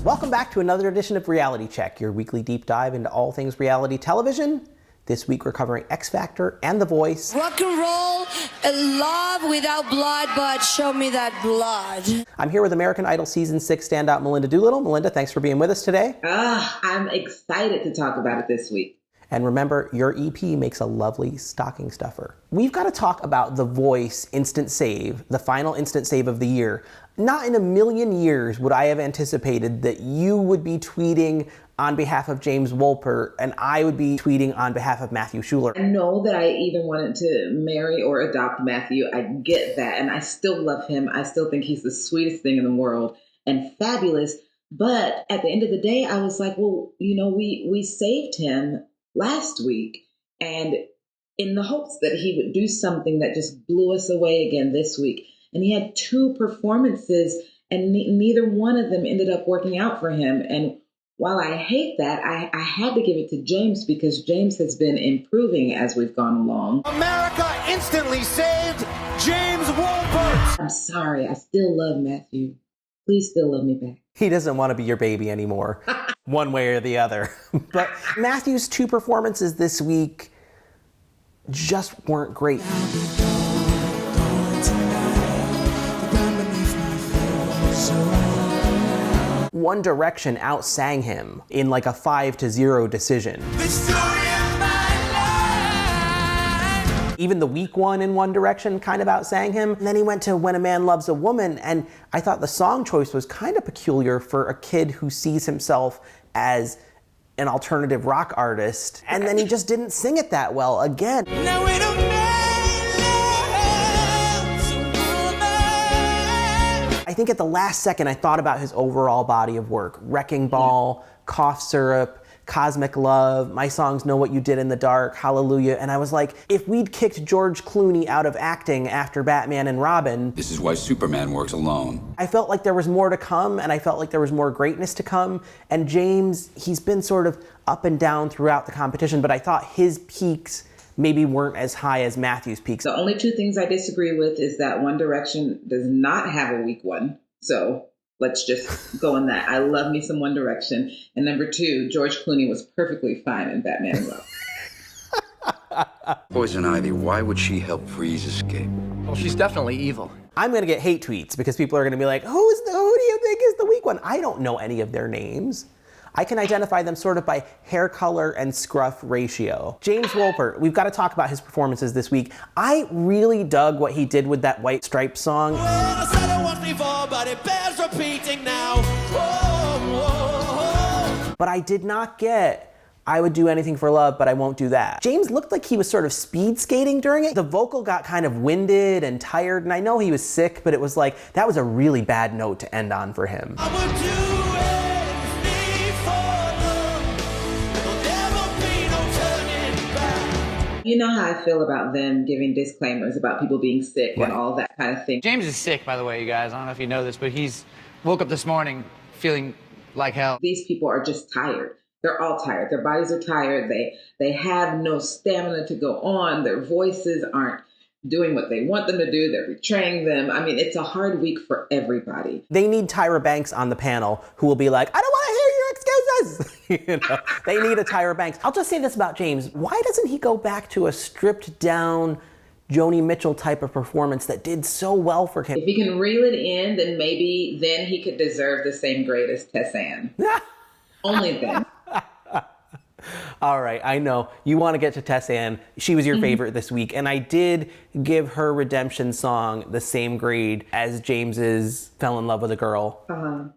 Welcome back to another edition of Reality Check, your weekly deep dive into all things reality television. This week we're covering X Factor and The Voice. Rock and roll, love without blood, but show me that blood. I'm here with American Idol Season 6 standout Melinda Doolittle. Melinda, thanks for being with us today. I'm excited to talk about it this week. And remember, your EP makes a lovely stocking stuffer. We've got to talk about The Voice Instant Save, the final instant save of the year. Not in a million years would I have anticipated that you would be tweeting on behalf of James Wolpert and I would be tweeting on behalf of Matthew Schuler. I know that I even wanted to marry or adopt Matthew. I get that. And I still love him. I still think he's the sweetest thing in the world and fabulous. But at the end of the day, I was like, well, we saved him last week, and in the hopes that he would do something that just blew us away again this week. And he had 2 performances, and neither one of them ended up working out for him. And while I hate that, I had to give it to James because James has been improving as we've gone along. America instantly saved James Wolpert. I'm sorry. I still love Matthew. Please still love me back. He doesn't want to be your baby anymore, one way or the other. But Matthew's 2 performances this week just weren't great. One Direction outsang him in like a 5-0 decision. Even the weak one in One Direction kind of outsang him. And then he went to When a Man Loves a Woman, and I thought the song choice was kind of peculiar for a kid who sees himself as an alternative rock artist. And then he just didn't sing it that well again. Now when a man loves a woman. I think at the last second I thought about his overall body of work. Wrecking Ball, Cough Syrup, Cosmic Love, My Songs Know What You Did in the Dark, Hallelujah. And I was like, if we'd kicked George Clooney out of acting after Batman and Robin. This is why Superman works alone. I felt like there was more to come, and I felt like there was more greatness to come. And James, he's been sort of up and down throughout the competition, but I thought his peaks maybe weren't as high as Matthew's peaks. The only 2 things I disagree with is that One Direction does not have a weak one. So let's just go on that. I love me some One Direction. And number 2, George Clooney was perfectly fine in Batman and Robin. Poison Ivy, why would she help Freeze escape? Well, she's definitely evil. I'm gonna get hate tweets because people are gonna be like, who do you think is the weak one? I don't know any of their names. I can identify them sort of by hair color and scruff ratio. James Wolpert, we've got to talk about his performances this week. I really dug what he did with that White Stripes song. Well, I said it once before, but it bears repeating now. Whoa. But I did not get I would do anything for love, but I won't do that. James looked like he was sort of speed skating during it. The vocal got kind of winded and tired, and I know he was sick, but it was like, that was a really bad note to end on for him. I would do anything for love. There'll never be no turning back. You know how I feel about them giving disclaimers about people being sick and all that kind of thing. James is sick, by the way, you guys. I don't know if you know this, but he's woke up this morning feeling like hell. These people are just tired. They're all tired. Their bodies are tired. They have no stamina to go on. Their voices aren't doing what they want them to do. They're betraying them. I mean, it's a hard week for everybody. They need Tyra Banks on the panel who will be like, I don't want to hear your excuses. They need a Tyra Banks. I'll just say this about James. Why doesn't he go back to a stripped down Joni Mitchell type of performance that did so well for him? If he can reel it in, then maybe then he could deserve the same grade as Tessanne. Only then. All right, I know. You want to get to Tessanne. She was your favorite this week, and I did give her redemption song the same grade as James's Fell in Love with a Girl.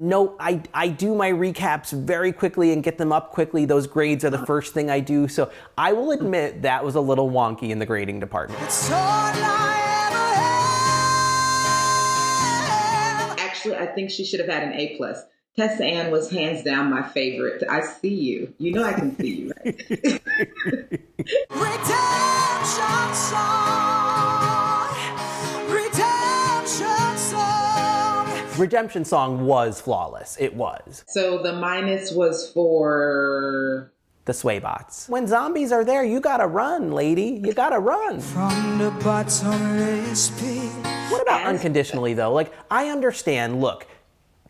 No, I do my recaps very quickly and get them up quickly. Those grades are the first thing I do, so I will admit that was a little wonky in the grading department. It's all I ever had. Actually, I think she should have had an A+. Tessanne was hands down my favorite. I see you. You know I can see you, right? Redemption song. Redemption song. Redemption song was flawless. It was. So the minus was for the sway bots. When zombies are there, you gotta run, lady. You gotta run. From the bottomless pit. What about Unconditionally, though? Like, I understand, look,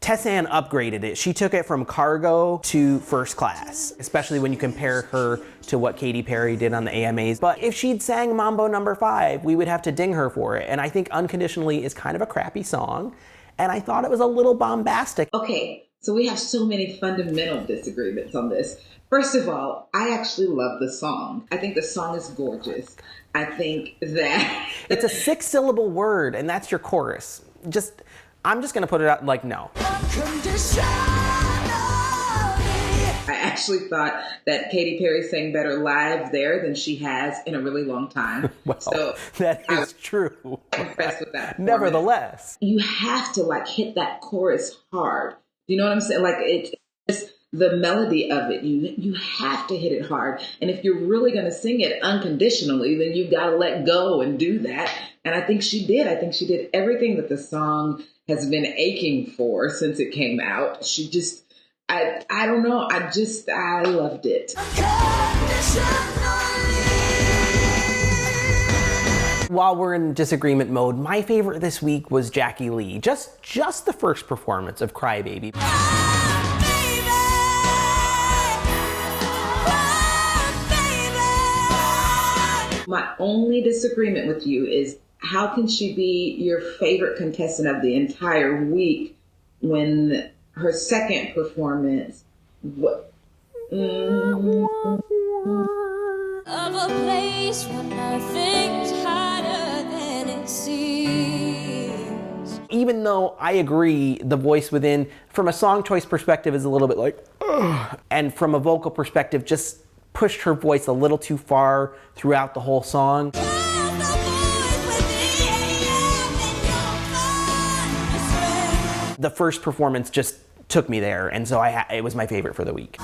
Tessanne upgraded it. She took it from cargo to first class, especially when you compare her to what Katy Perry did on the AMAs. But if she'd sang Mambo No. 5, we would have to ding her for it. And I think Unconditionally is kind of a crappy song. And I thought it was a little bombastic. Okay, so we have so many fundamental disagreements on this. First of all, I actually love the song. I think the song is gorgeous. I think that... It's a 6-syllable word, and that's your chorus. I'm just gonna put it out like, no. I actually thought that Katy Perry sang better live there than she has in a really long time. Well, so that is true. Impressed with that. Nevertheless, you have to like hit that chorus hard. You know what I'm saying? Like it's just the melody of it. You have to hit it hard. And if you're really going to sing it unconditionally, then you've got to let go and do that. And I think she did. I think she did everything that the song has been aching for since it came out. She just, I don't know. I loved it. While we're in disagreement mode, my favorite this week was Jackie Lee. Just the first performance of Cry Baby. My only disagreement with you is how can she be your favorite contestant of the entire week when her second performance, what? Of a place where nothing's harder than it seems. Even though I agree the voice within, from a song choice perspective, is a little bit like, ugh. And from a vocal perspective, just pushed her voice a little too far throughout the whole song. The first performance just took me there, and so it was my favorite for the week.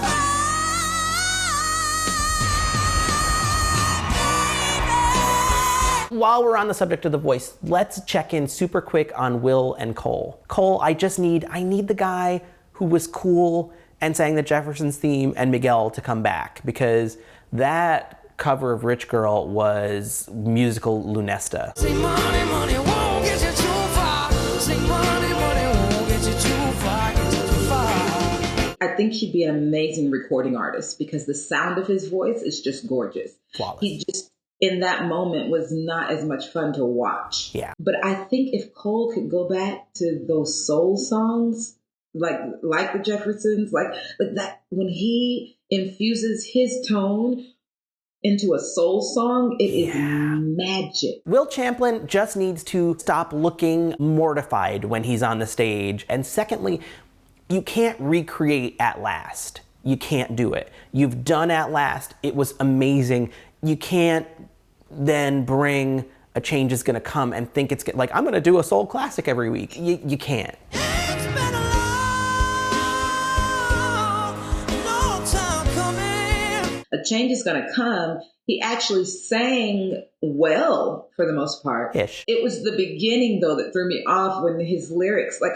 While we're on the subject of the voice, let's check in super quick on Will and Cole. Cole, I need the guy who was cool and sang the Jeffersons theme and Miguel to come back, because that cover of Rich Girl was musical Lunesta. Say money, money won't get you too far. Say money, money won't get you too far, get you too far. I think he'd be an amazing recording artist because the sound of his voice is just gorgeous. Flawless. He just, in that moment, was not as much fun to watch. Yeah. But I think if Cole could go back to those soul songs, like the Jeffersons, like that, when he infuses his tone into a soul song, it is magic. Will Champlin just needs to stop looking mortified when he's on the stage. And secondly, you can't recreate At Last. You can't do it. You've done At Last. It was amazing. You can't then bring A Change Is Gonna Come and think it's like, I'm gonna do a soul classic every week. You can't. It's been a long time coming. A Change Is Gonna Come, he actually sang well for the most part. Ish. It was the beginning though that threw me off when his lyrics, like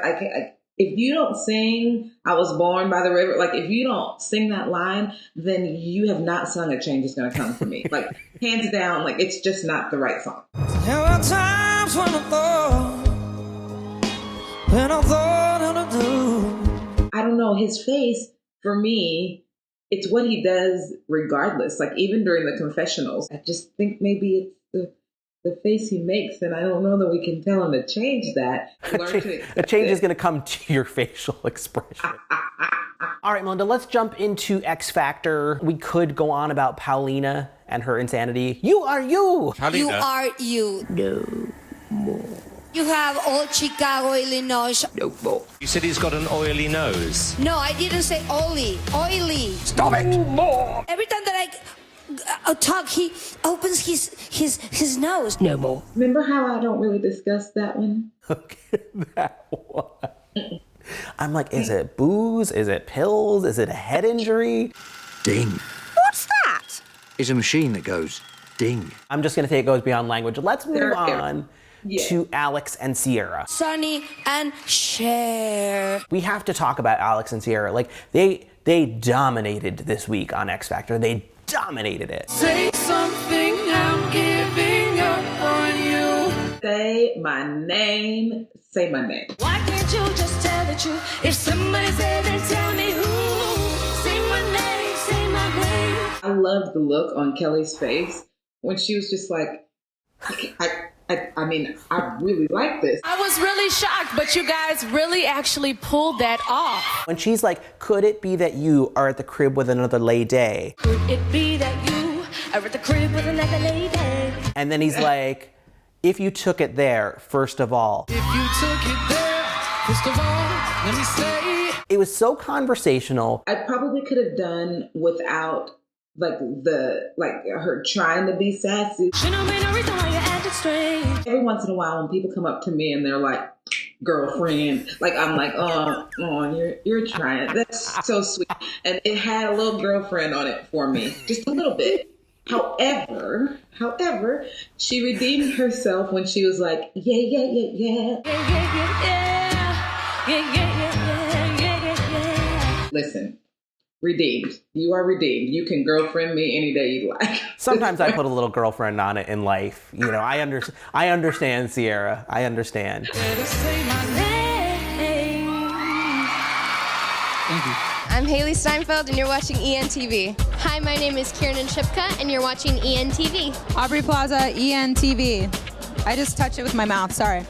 if you don't sing I Was Born by the River, like if you don't sing that line, then you have not sung A Change Is Gonna Come for me. Like hands down, like it's just not the right song. There were times when I thought I'd do. I don't know, his face, for me, it's what he does regardless. Like even during the confessionals, I just think maybe it's the face he makes, and I don't know that we can tell him to change that. A change is going to come to your facial expression. All right, Melinda, let's jump into X Factor. We could go on about Paulina and her insanity. You are you! You are you. No more. You have old Chicago, Illinois. No more. You said he's got an oily nose. No, I didn't say oily. Oily. Stop it! More. Every time that I talk, he opens his nose. No more. Remember how I don't really discuss that one? Okay, that one. I'm like, is it booze? Is it pills? Is it a head injury? Ding. What's that? Is a machine that goes ding. I'm just gonna say it goes beyond language. Let's move There. on Yeah. to Alex and Sierra. Sonny and Cher. We have to talk about Alex and Sierra. Like they dominated this week on X Factor. They dominated it. Say something, I'm giving up on you. Say my name, say my name. Why can't you just tell the truth? If somebody said, then tell me who. Say my name, say my name. I loved the look on Kelly's face when she was just like, I mean, I really like this. I was really shocked, but you guys really actually pulled that off. When she's like, could it be that you are at the crib with another lady? Could it be that you are at the crib with another lady? And then he's like, if you took it there, first of all. If you took it there, first of all, let me say. It was so conversational. I probably could have done without her trying to be sassy. Should have been a reason why you acted strange. Every once in a while when people come up to me and they're like, girlfriend, like I'm like, oh, you're trying. That's so sweet. And it had a little girlfriend on it for me, just a little bit. However, she redeemed herself when she was like, yeah. Listen, redeemed. You are redeemed. You can girlfriend me any day you like. Sometimes I put a little girlfriend on it in life. You know, I understand, Sierra. I understand. I'm Haley Steinfeld, and you're watching ENTV. Hi, my name is Kieran Shipka, and you're watching ENTV. Aubrey Plaza, ENTV. I just touched it with my mouth, sorry.